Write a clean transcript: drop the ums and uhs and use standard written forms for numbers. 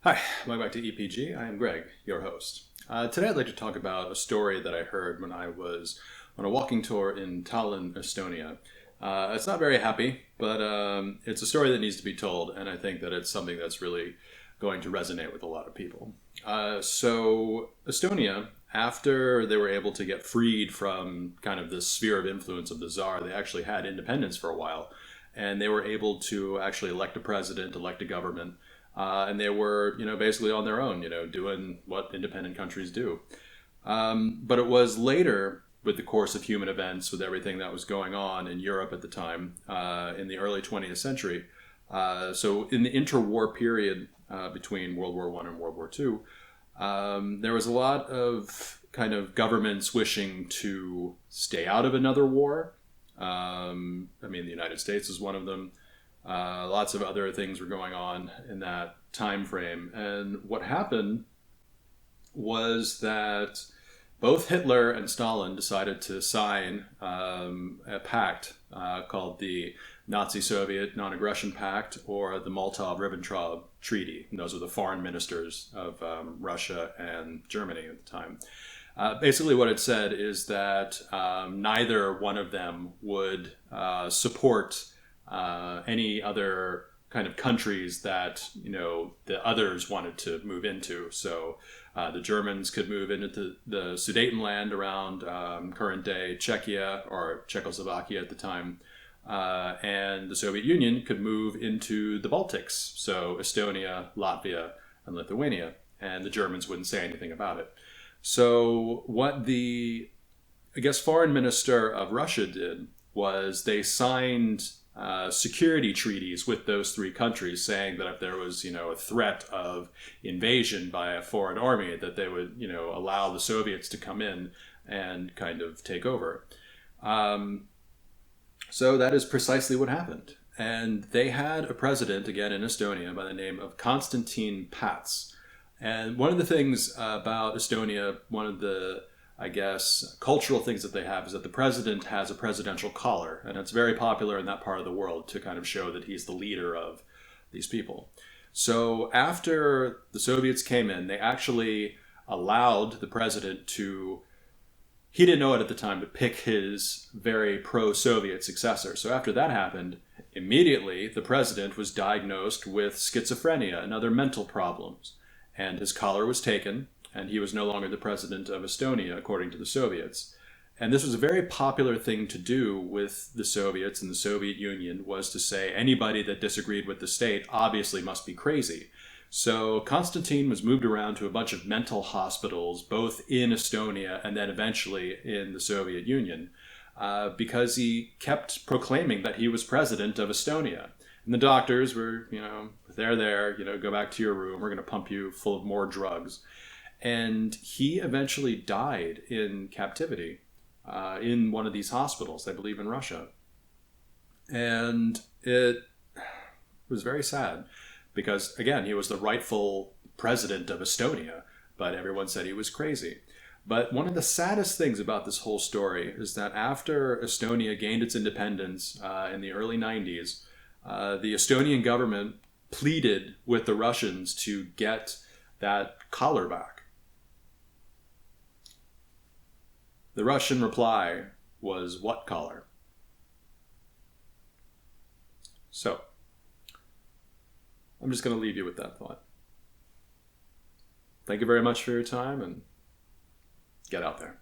Hi, welcome back to EPG. I am Greg, your host. Today I'd like to talk about a story that I heard when I was on a walking tour in Tallinn, Estonia. It's not very happy, but it's a story that needs to be told, and I think that it's something that's really going to resonate with a lot of people. So Estonia, after they were able to get freed from kind of the sphere of influence of the Tsar, they actually had independence for a while, and they were able to actually elect a president, elect a government, and they were, basically on their own, doing what independent countries do. But it was later, with the course of human events, with everything that was going on in Europe at the time, in the early 20th century. So in the interwar period between World War I and World War II, there was a lot of kind of governments wishing to stay out of another war. The United States is one of them. Lots of other things were going on in that time frame. And what happened was that both Hitler and Stalin decided to sign a pact called the Nazi-Soviet Non-Aggression Pact, or the Molotov-Ribbentrop Treaty. And those are the foreign ministers of Russia and Germany at the time. Basically what it said is that neither one of them would support any other kind of countries that, the others wanted to move into. So the Germans could move into the Sudetenland around current day Czechia or Czechoslovakia at the time. And the Soviet Union could move into the Baltics. So Estonia, Latvia, and Lithuania. And the Germans wouldn't say anything about it. So what the, foreign minister of Russia did was they signed security treaties with those three countries, saying that if there was, a threat of invasion by a foreign army, that they would, allow the Soviets to come in and kind of take over. So that is precisely what happened. And they had a president, again, in Estonia by the name of Constantine Patz. And one of the things about Estonia, one of the cultural things that they have is that the president has a presidential collar, and it's very popular in that part of the world to kind of show that he's the leader of these people. So after the Soviets came in, they actually allowed the president to, he didn't know it at the time, to pick his very pro-Soviet successor. So after that happened, immediately the president was diagnosed with schizophrenia and other mental problems, and his collar was taken, and he was no longer the president of Estonia, according to the Soviets. And this was a very popular thing to do with the Soviets and the Soviet Union, was to say anybody that disagreed with the state obviously must be crazy. So Constantine was moved around to a bunch of mental hospitals, both in Estonia and then eventually in the Soviet Union, because he kept proclaiming that he was president of Estonia. And the doctors were, they're there, go back to your room, we're going to pump you full of more drugs. And he eventually died in captivity in one of these hospitals, I believe in Russia. And it was very sad because, again, he was the rightful president of Estonia, but everyone said he was crazy. But one of the saddest things about this whole story is that after Estonia gained its independence in the early 90s, the Estonian government pleaded with the Russians to get that collar back. The Russian reply was, "What collar?" So, I'm just going to leave you with that thought. Thank you very much for your time, and get out there.